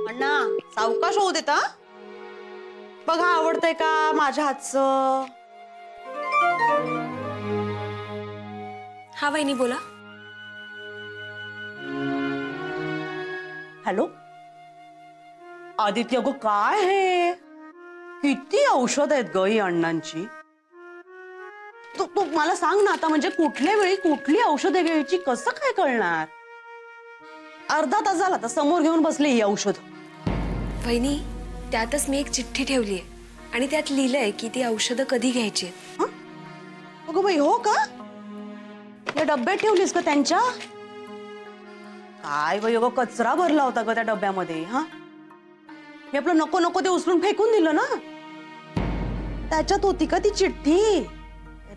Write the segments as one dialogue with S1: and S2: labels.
S1: अण्णा सावकाश होऊ देता. बघा आवडतंय का माझ्या हातचं.
S2: हा वहिनी बोला.
S1: हॅलो आदित्य, गो काय हे, किती औषध आहेत ग ही अण्णांची. तू तू मला सांग ना आता, म्हणजे कुठल्या वेळी कुठली औषधं घ्यायची कसं काय कळणार. अर्धा तास झाला तर समोर घेऊन बसले ही औषध.
S2: वहिनी त्यातच मी एक चिठ्ठी ठेवली आहे आणि त्यात लिहिलंय की ती औषधं कधी घ्यायची आहेत.
S1: अगं बाई हो का, या डब्यात ठेवलीस का त्यांच्या. काय बाई अगं कचरा भरला होता ग त्या डब्यामध्ये. हा मी आपलं नको नको ते उचलून फेकून दिलं ना, त्याच्यात होती का ती चिठ्ठी.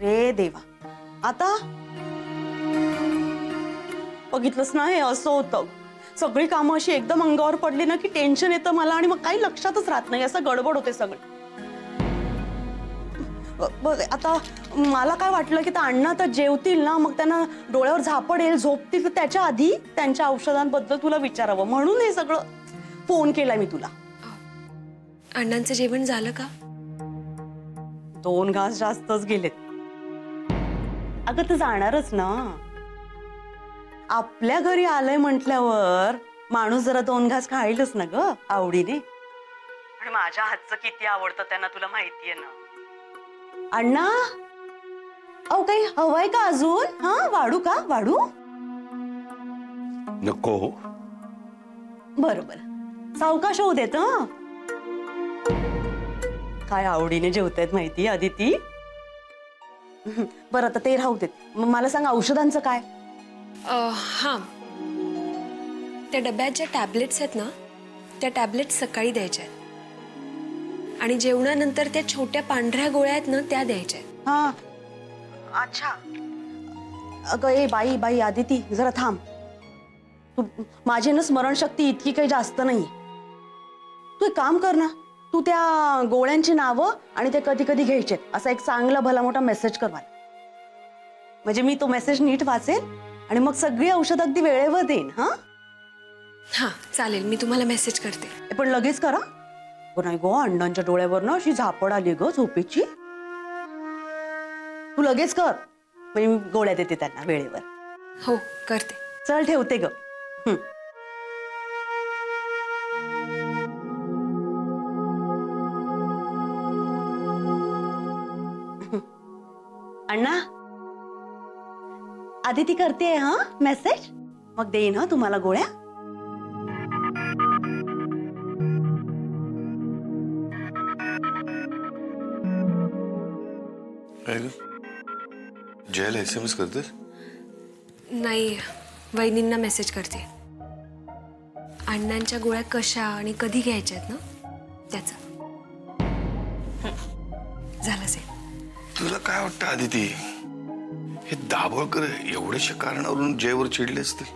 S1: रे देवा, आता बघितलंस ना, हे असं होतं. सगळी कामं अशी एकदम अंगावर पडली ना की टेन्शन येतं मला आणि मग काही लक्षातच राहत नाही, असं गडबड होते सगळं. बघ आता मला काय वाटलं की त्या अण्णा तर जेवतील ना, मग त्यांना डोळ्यावर झापड येईल, झोपतील, तर त्याच्या आधी त्यांच्या औषधांबद्दल तुला विचारावं म्हणून हे सगळं फोन केला मी तुला.
S2: अण्णांचं जेवण झालं का?
S1: 2 घास जास्तच गेलेत. अगं तर जाणारच ना, आपल्या घरी आलंय म्हटल्यावर माणूस जरा 2 घास खाईलच ना ग आवडीने. आणि माझ्या हातचं किती आवडतं त्यांना तुला माहितीये ना. अण्णा अहो काही हवंय का अजून. हा वाढू का, वाढू.
S3: नको.
S1: बरोबर सावकाश होऊ देत. काय आवडीने जेवतायत माहिती अदिती. बरं आता ते राहू देत, मला सांग औषधांचं काय.
S2: हां, त्या डब्यात ज्या टॅबलेट्स आहेत ना, त्या टॅबलेट्स सकाळी द्यायच्या आहेत आणि जेवणानंतर त्या छोट्या पांढऱ्या गोळ्या आहेत ना त्या द्यायच्या आहेत.
S1: हा अच्छा. अगं ए बाई बाई आदिती जरा थांब. तू माझी ना स्मरणशक्ती इतकी काही जास्त नाही. तू एक काम कर ना, तू त्या गोळ्यांची नावं आणि ते कधी कधी घ्यायचे असा एक चांगला भला मोठा मेसेज कर मला, म्हणजे मी तो मेसेज नीट वाचेल आणि मग सगळी औषध अगदी वेळेवर देईन. हा
S2: हां चालेल, मी तुम्हाला मेसेज करते.
S1: पण लगेच करा. नाही गो, अण्णांच्या डोळ्यावर ना अशी झापड आली ग झोपेची. तू लगेच कर, म्हणजे मी गोळ्या देते त्यांना वेळेवर.
S2: हो करते.
S1: चल ठेवते ग. अण्णा आदिती करते हा मेसेज, मग देईन हा तुम्हाला गोळ्या.
S3: जयला SMS करतेस?
S2: नाही, वहिनींना मेसेज करते. अण्णांच्या गोळ्या कशा आणि कधी घ्यायच्या आहेत ना त्याचा. झालं असेल.
S3: तुला काय वाटतं आदिती, हे दाभोळकर एवढ्याशा कारणावरून जयवर चिडले असतील?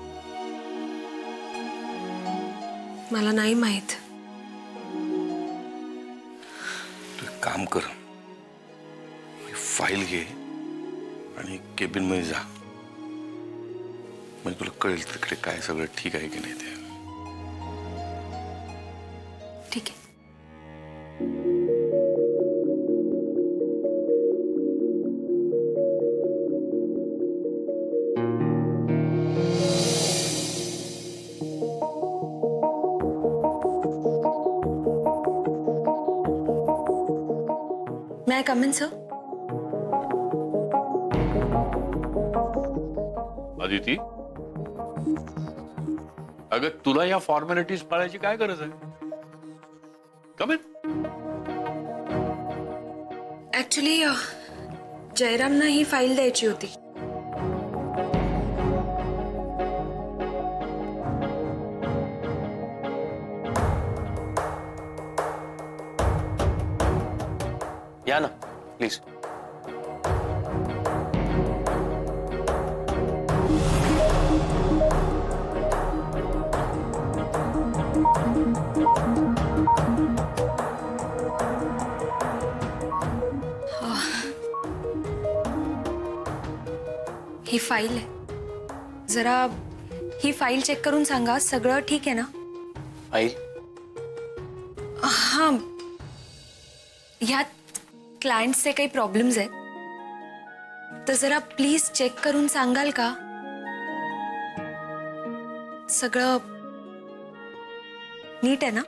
S2: मला नाही माहित.
S3: तू एक काम कर, फाईल घे आणि केबिन मध्ये जा, म्हणजे तुला कळेल तिकडे काय सगळं ठीक आहे की नाही ते.
S2: ठीक आहे. May I come in, sir?
S4: Aditi, अगं तुला या फॉर्मॅलिटीज पाळायची काय गरज आहे? कम इन.
S2: ऍक्च्युली जयरामना ही फाईल द्यायची होती.
S5: या ना प्लीज.
S2: ही फाईल आहे, जरा ही फाईल चेक करून सांगा सगळं ठीक आहे ना.
S5: फाईल
S2: हां, ह्यात क्लायंट्सचे काही प्रॉब्लेम्स आहेत, तर जरा प्लीज चेक करून सांगाल का? सगळं नीट आहे ना?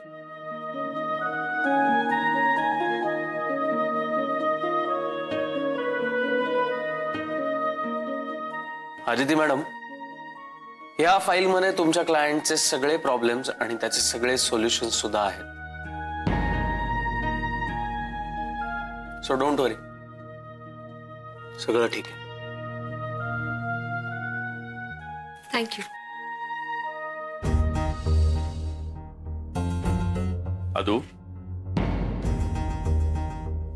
S5: आदिती मॅडम, या फाईलमध्ये तुमच्या क्लायंटचे सगळे प्रॉब्लेम्स आणि त्याचे सगळे सोल्युशन्स सुद्धा आहेत. सो डोंट वरी, सगळं ठीक आहे.
S2: थँक्यू.
S4: अदू,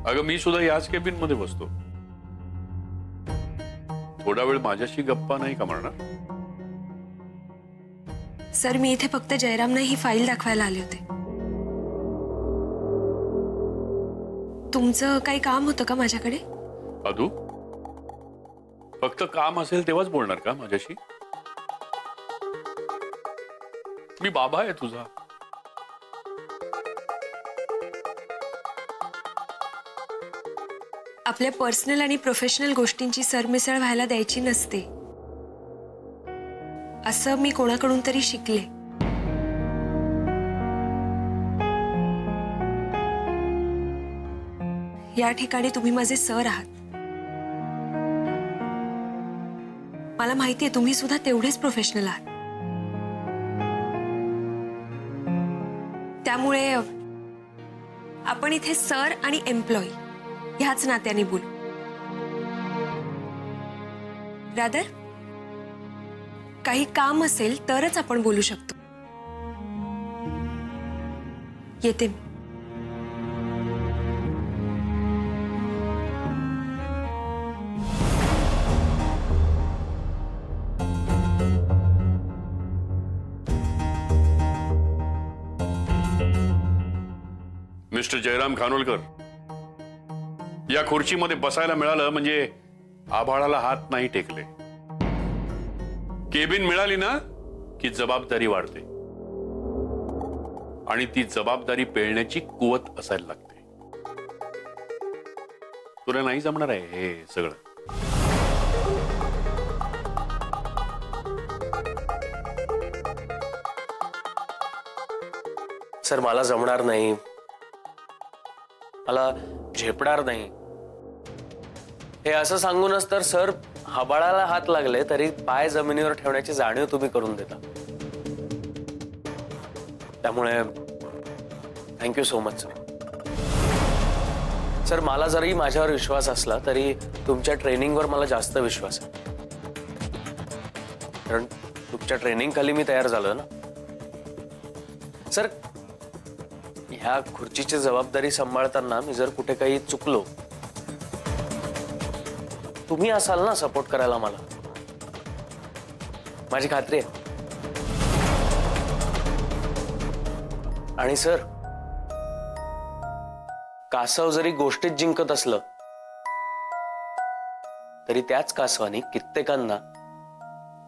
S4: अगं मी सुद्धा याच केबिन मध्ये बसतो. थोडा वेळ माझ्याशी गप्पा नाही का मारणार?
S2: सर, मी इथे फक्त जयरामना ही फाईल दाखवायला आले होते. तुमचं काही काम होतं का माझ्याकडे?
S4: अदू, फक्त काम असेल तेव्हाच बोलणार का माझ्याशी? मी बाबा आहे तुझा.
S2: आपल्या पर्सनल आणि प्रोफेशनल गोष्टींची सरमिसळ व्हायला द्यायची नसते, असं मी कोणाकडून तरी शिकले. या ठिकाणी तुम्ही माझे सर आहात. मला माहितीये तुम्ही सुद्धा तेवढेच प्रोफेशनल आहात. त्यामुळे आपण इथे सर आणि एम्प्लॉई ह्याच नात्याने बोलू. रादर काही काम असेल तरच आपण बोलू शकतो. येते मी.
S4: मिस्टर जयराम खानोलकर, या खुर्चीमध्ये बसायला मिळालं म्हणजे आभाळाला हात नाही टेकले. केबिन मिळाली ना की जबाबदारी वाढते आणि ती जबाबदारी पेलण्याची कुवत असायला लागते. तुला नाही जमणार आहे हे सगळं.
S5: सर, मला जमणार नाही, मला झेपणार नाही, हे असं सांगूनच तर सर हाबाळाला हात लागले तरी पाय जमिनीवर ठेवण्याची जाणीव तुम्ही करून देता. त्यामुळे thank you so much sir. Sir, मला जरी माझ्यावर विश्वास असला तरी तुमच्या ट्रेनिंगवर मला जास्त विश्वास आहे, कारण तुमच्या ट्रेनिंग खाली मी तयार झालो ना. सर, ह्या खुर्चीची जबाबदारी सांभाळताना मी जर कुठे काही चुकलो, तुम्ही असाल ना सपोर्ट करायला मला, माझी खात्री आहे. आणि सर, कासव जरी गोष्टीत जिंकत असलं तरी त्याच कासवाने कित्येकांना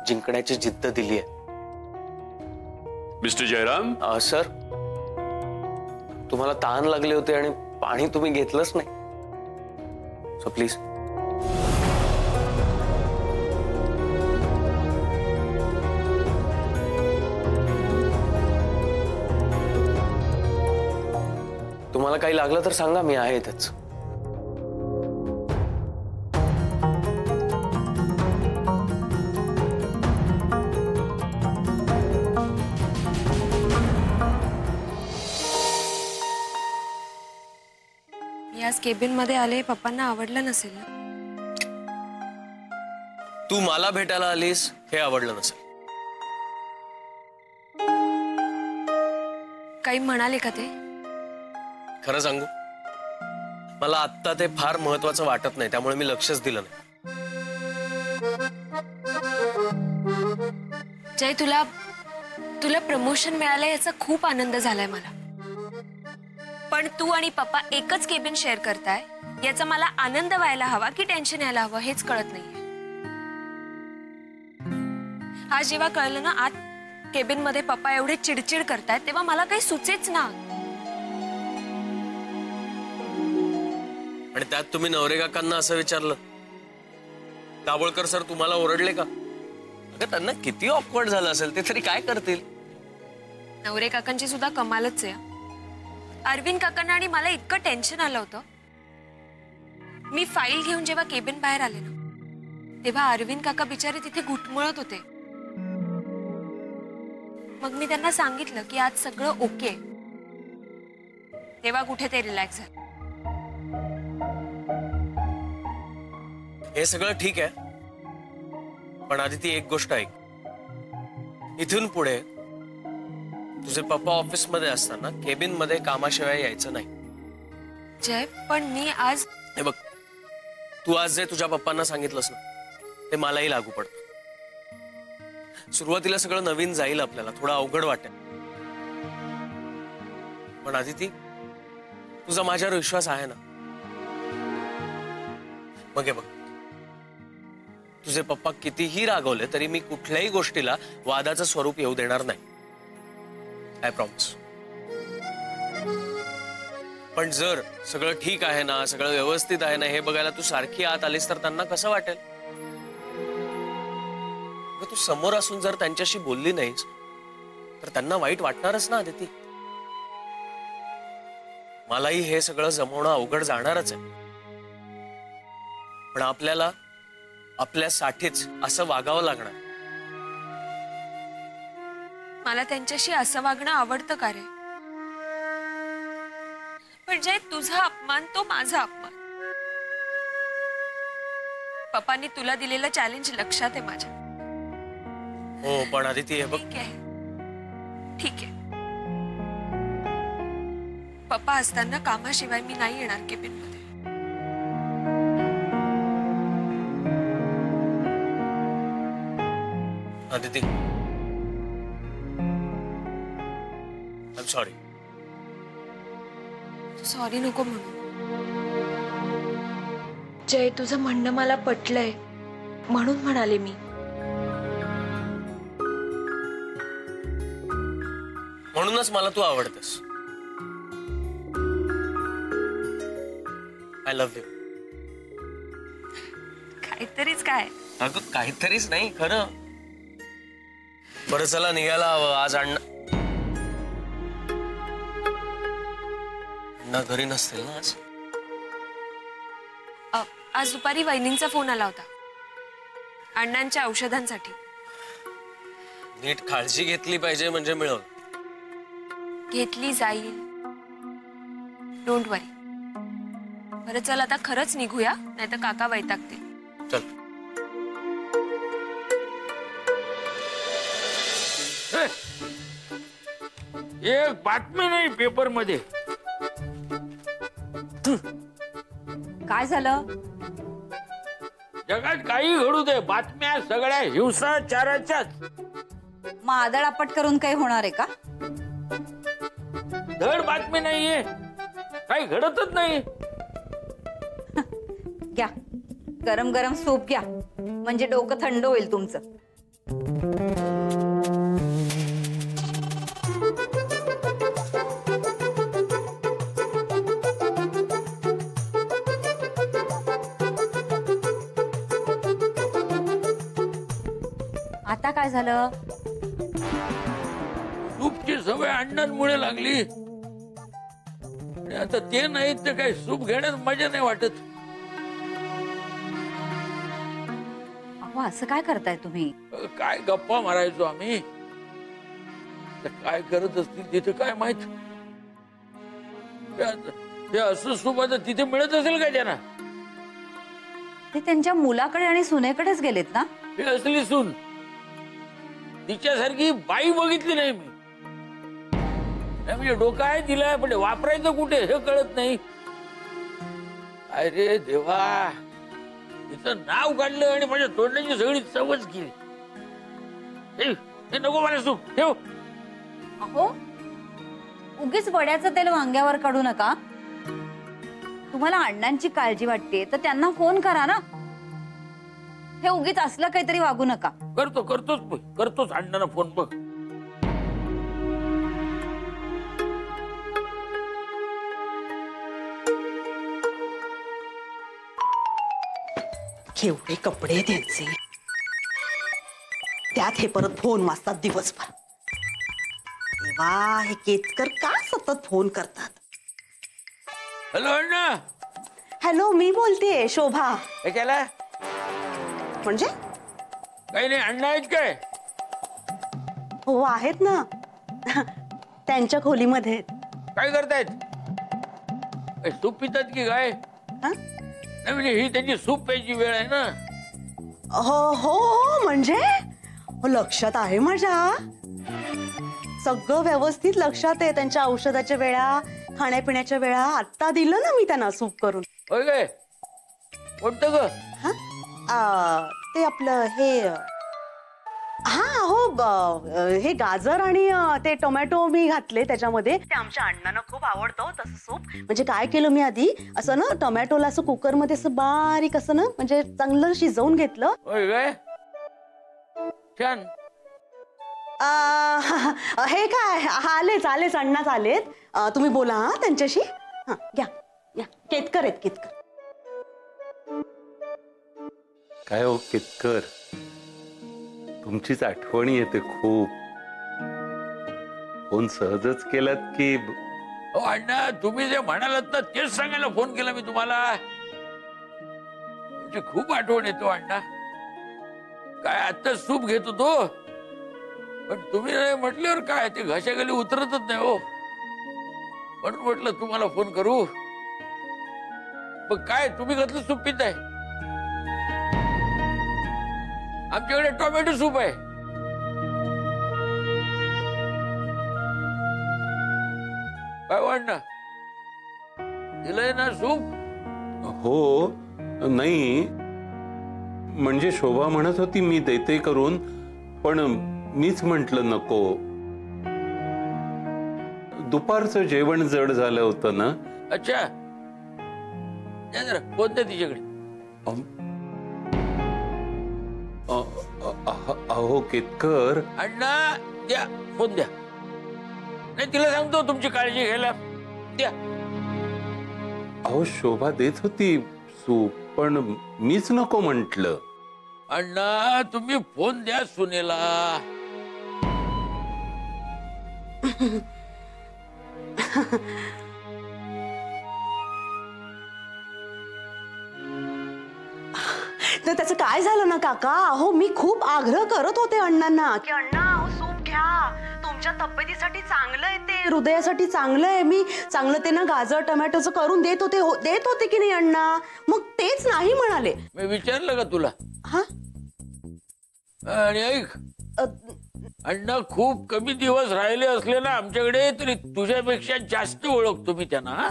S5: जिंकण्याची जिद्द दिली आहे.
S4: मिस्टर जयराम.
S5: सर, तुम्हाला तहान लागले होते आणि पाणी तुम्ही घेतलंच नाही, सो प्लीज. तुम्हाला काही लागलं तर सांगा, मी आहे इथेच.
S2: याच केबिन मध्ये आले, पप्पांना आवडलं नसेल ना?
S5: तू मला भेटायला आलीस हे आवडलं नसेल.
S2: काही म्हणाले का ते?
S5: खरं सांगू, मला आत्ता ते फार महत्वाचं वाटत नाही, त्यामुळे मी लक्षच दिलं नाही.
S2: जय, तुला तुला प्रमोशन मिळालं याचा खूप आनंद झालाय मला. पण तू आणि पप्पा एकच केबिन शेअर करताय याचा मला आनंद व्हायला हवा की टेन्शन यायला हवं हेच कळत नाहीये. आज जेव्हा कळलं ना आत केबिन मध्ये पप्पा एवढे चिडचिड करतायत तेव्हा मला काही सुचेच ना.
S5: आणि त्यात तुम्ही नवरे काकांना असं विचारलं. दाभोळकर सर तुम्हाला ओरडले का? अगं त्यांना किती ऑकवर्ड झालं असेल, ते तरी काय करतील.
S2: नवरे काकांची सुद्धा कमालच आहे. अरविंद काकांना आणि मला इतकं टेन्शन आलं होतं. मी फाईल घेऊन जेव्हा केबिन बाहेर आले ना, तेव्हा अरविंद काका बिचारे तिथे घुटमळत होते. मग मी त्यांना सांगितलं की आज सगळं ओके. तेव्हा कुठे ते रिलॅक्स झाले.
S5: हे सगळं ठीक आहे, पण आधी ती एक गोष्ट ऐक. इथून पुढे तुझे पप्पा ऑफिस मध्ये असताना केबिन मध्ये कामाशिवाय यायचं नाही.
S2: जय, पण मी आज
S5: हे बघ, तू आज जे तुझ्या पप्पांना सांगितलंस ना, ते मलाही लागू पडतं. सुरुवातीला सगळं नवीन जाईल, आपल्याला थोडं अवघड वाटेल, पण आदिती तुझा माझ्यावर विश्वास आहे ना. मग हे बघ, तुझे पप्पा कितीही रागवले तरी मी कुठल्याही गोष्टीला वादाचं स्वरूप येऊ देणार नाही. I promise. पण जर सगळं ठीक आहे ना, सगळं व्यवस्थित आहे ना, हे बघायला तू सारखी आत आलीस तर त्यांना कसं वाटेल? तू समोर असून जर त्यांच्याशी बोलली नाहीस तर त्यांना वाईट वाटणारच ना आदिती. मलाही हे सगळं जमवणं अवघड जाणारच आहे, पण आपल्याला आपल्यासाठीच असं वागावं लागणार.
S2: मला त्यांच्याशी असं वागणं आवडतं का रे? पण जय, तुझा अपमान तो माझा अपमान. पप्पांनी तुला दिलेलं चॅलेंज लक्षात आहे माझ्या.
S5: हो, पण आदिती हे बघ,
S2: ठीक आहे, ठीक आहे. पप्पा असताना कामाशिवाय मी नाही येणार केबिन मध्ये.
S5: Aditi, I am sorry.
S2: Sorry नको म्हणू जय. तुझं म्हणणं मला पटलंय म्हणून म्हणाले मी.
S5: म्हणूनच मला तू आवडतेस. I love you.
S2: काहीतरीच काय.
S5: अगं काहीतरीच नाही, खरं. बरं चला, निघायला हवं. आज अण्णा घरी नसतील ना आज?
S2: आज दुपारी वहिनींचा फोन आला होता अण्णांच्या औषधांसाठी.
S5: नीट काळजी घेतली पाहिजे म्हणजे मिळव.
S2: घेतली जाईल, डोंट वरी. बरं चल, आता खरंच निघूया, नाही तर काका वैतागतील.
S5: चल.
S4: एक बातमी नाही पेपर मध्ये.
S6: काय झालं?
S4: जगात काही घडू दे, बातम्या सगळ्या हिंसाचाराच्याच.
S6: मग आदळआपट करून काही होणार आहे का?
S4: धड बातमी नाहीये, काही घडतच नाही.
S6: घ्या, गरम गरम सूप घ्या, म्हणजे डोकं थंड होईल तुमचं. आता काय झालं?
S4: सूपची सवय अण्णांमुळे लागली, आणि आता ते नाही तर काही सूप घेण्यात मजा नाही वाटत.
S6: अहो, असं काय करताय तुम्ही?
S4: काय गप्पा मारायचो आम्ही, तर काय करत असतील तिथे काय माहित. ते असं सूप आता तिथे मिळत असेल का त्यांना?
S6: ते त्यांच्या मुलाकडे आणि सुनेकडेच गेलेत ना?
S4: हे असली सून, तिच्यासारखी बाई बघितली नाही मी. म्हणजे डोकं आहे दिलाय, पण वापरायचं कुठे हे कळत नाही. अरे देवा, तिचं नाव काढलं आणि माझ्या तोंडाची सगळी चवच केली. हे नको मला सूप ठेव.
S6: अहो, उगीच वड्याचं तेल वांग्यावर काढू नका. तुम्हाला अण्णांची काळजी वाटते तर त्यांना फोन करा ना. हे उगीच असलं काहीतरी वागू नका.
S4: करतोच अण्णांना फोन. बघ,
S1: केवढे कपडे त्यांचे, त्यात हे परत फोन वाजतात दिवसभर. तेव्हा हे केतकर का सतत फोन करतात?
S4: हॅलो अण्णा.
S1: हॅलो, मी बोलतेय शोभा.
S4: काय केला?
S1: म्हणजे?
S4: काही नाही. अण्णा आहेत काय?
S1: हो आहेत ना, त्यांच्या खोलीमध्ये आहेत.
S4: काय करतायत? काय सूप पितात की काय?
S1: हा?
S4: नाही म्हणजे ही त्यांची सूप प्यायची वेळ आहे ना.
S1: हो हो हो, म्हणजे हो, लक्षात आहे माझ्या. सगळं व्यवस्थित लक्षात आहे. त्यांच्या औषधाच्या वेळा, खाण्यापिण्याच्या वेळा. आत्ता दिलं ना मी त्यांना सूप करून.
S4: होय काय? कोणतं ग?
S1: हा? ते आपलं हे, हा हो, हे गाजर आणि ते टोमॅटो मी घातले त्याच्यामध्ये. ते आमच्या अण्णांना खूप आवडतं तसं सूप. म्हणजे काय केलं मी आधी, असं ना टोमॅटोला असं कुकरमध्ये असं बारीक असं ना, म्हणजे चांगलं शिजवून घेतलं.
S4: होय काय? छान.
S1: हे काय, आलेच आलेच, अण्णाच आलेत. तुम्ही बोला हा त्यांच्याशी. हा, घ्या घ्या. केतकर आहेत, केतकर.
S7: काय हो केतकर, तुमचीच आठवण येते खूप. फोन सहजच केलात की?
S4: हो अण्णा, तुम्ही जे म्हणालात ना तेच सांगायला फोन केला मी तुम्हाला. तुमची खूप आठवण येतो अण्णा. काय आता सूप घेत होतो, पण तुम्ही नाही म्हटल्यावर काय ते घशाखाली उतरतच नाही हो. म्हणून म्हटलं तुम्हाला फोन करू. पण काय तुम्ही कसलं सूप पिताय? आमच्याकडे टोमॅटो सूप आहे. काय वाटणं दिलंय ना सूप?
S7: हो, नाही म्हणजे शोभा म्हणत होती मी देते करून, पण मीच म्हंटल नको. दुपारचं जेवण जड झालं होतं ना.
S4: अच्छा, द्या जरा फोन द्या तिच्याकडे.
S7: अहो केतकर.
S4: अण्णा द्या फोन द्या. नाही तिला सांगतो तुमची काळजी घ्यायला. द्या.
S7: अहो शोभा देत होती सूप, पण मीच नको म्हंटल.
S4: अण्णा तुम्ही फोन द्या सुनेला.
S1: तर त्याचं काय झालं ना काका, अहो मी खूप आग्रह करत होते अण्णांना की अण्णा अहो सूप घ्या, तुमच्या तब्येतीसाठी चांगलं आहे, ते हृदयासाठी चांगलं आहे. मी चांगलं ते ना गाजर टोमॅटोचं करून देत होते की नाही अण्णा. मग तेच नाही म्हणाले.
S4: मी विचारलं का तुला?
S1: हा,
S4: आणि ऐक अण्णा खूप कमी दिवस राहिले असले ना आमच्याकडे तरी तुझ्यापेक्षा जास्त ओळखतो मी त्यांना.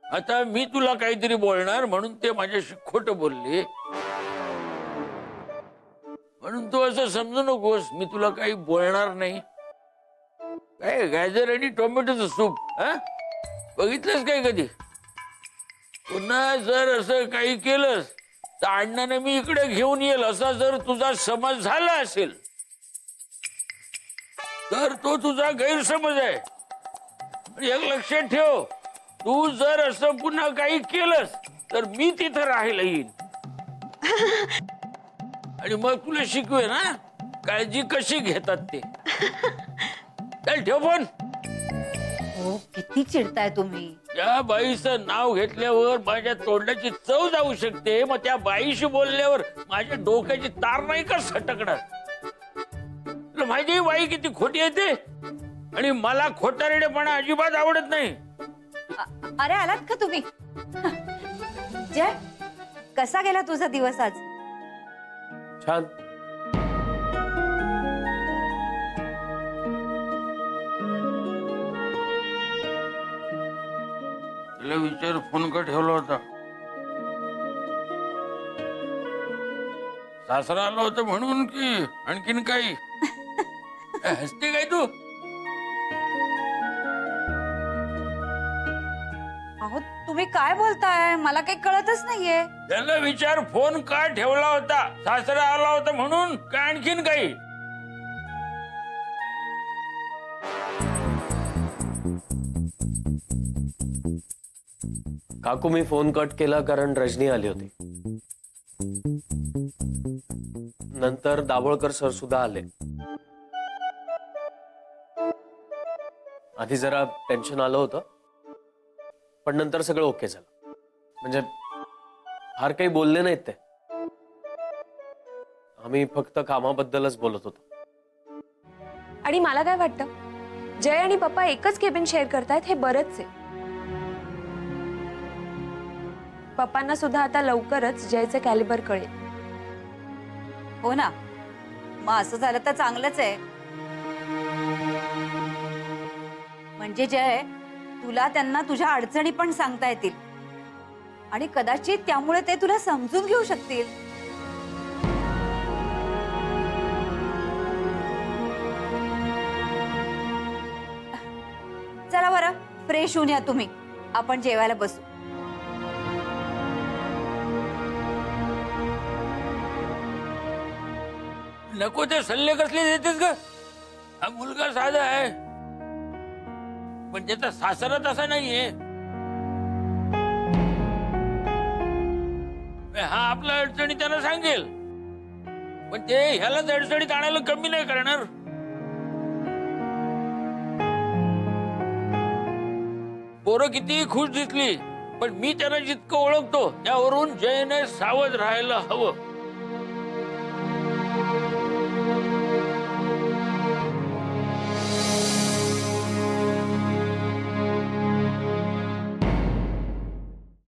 S4: आता मी तुला काहीतरी बोलणार म्हणून ते माझ्याशी खोटं बोलले, म्हणून तू असं समजू नकोस मी तुला काही बोलणार नाही. काय गाजर आणि टोमॅटोचं सूप बघितलंस काय कधी? पुन्हा जर असं काही केलंस तर अण्णाने मी इकडे घेऊन येईल असा जर तुझा समज झाला असेल तर तो तुझा गैरसमज आहे. एक लक्षात ठेव, तू जर असं पुन्हा काही केलंस तर मी तिथं राहायला येईल आणि मग तुला शिकवे ना काळजी कशी घेतात ते. चल ठेव फोन.
S6: हो, किती चिडताय तुम्ही.
S4: त्या बाईचं नाव घेतल्यावर माझ्या तोंडाची चव जाऊ शकते, मग त्या बाईशी बोलल्यावर माझ्या डोक्याची तार नाही का सटकणार? तुला माहिती आहे बाई किती खोटी येते, आणि मला खोटारडेपणा अजिबात आवडत नाही.
S6: अरे आलात का तुम्ही? जय, कसा गेला तुझा दिवस आज?
S5: छान.
S4: तुला विचार फोन का ठेवला होता? सासरा आला होता म्हणून की आणखीन काही? हसते काय तू?
S6: अहो तुम्ही काय बोलताय, मला काही कळतच नाहीये.
S4: त्याला विचार फोन का ठेवला होता? सासरा आला होता म्हणून का आणखीन काही?
S5: काकू मी फोन कट केला कारण रजनी आली होती. नंतर दाभोळकर सर सुद्धा आले. आधी जरा टेन्शन आलं होतं, पण नंतर सगळं ओके झालं. म्हणजे फार काही बोलले नाहीत ते. आम्ही फक्त कामाबद्दलच बोलत होतो.
S2: आणि मला काय वाटतं, जय आणि पप्पा एकच केबिन शेअर करतायत हे बरंच आहे. पप्पांना सुद्धा आता लवकरच जयचं कॅलिबर कळेल.
S6: हो ना, मग असं झालं तर चांगलंच आहे. म्हणजे जय, तुला त्यांना तुझ्या अडचणी पण सांगता येतील आणि कदाचित त्यामुळे ते तुला समजून घेऊ शकतील. चला बरं, फ्रेश होऊन या तुम्ही, आपण जेवायला बसू.
S4: नको ते सल्ले कसले देतेस ग? हा मुलगा साधा आहे, पण त्याचा सासरा तसा नाहीये. हा आपल्या अडचणी त्याला सांगेल, पण ते ह्यालाच अडचणीत आणायला कमी नाही करणार. पोरं कितीही खुश दिसली, पण मी त्यांना जितकं ओळखतो त्यावरून जयने सावध राहायला हवं.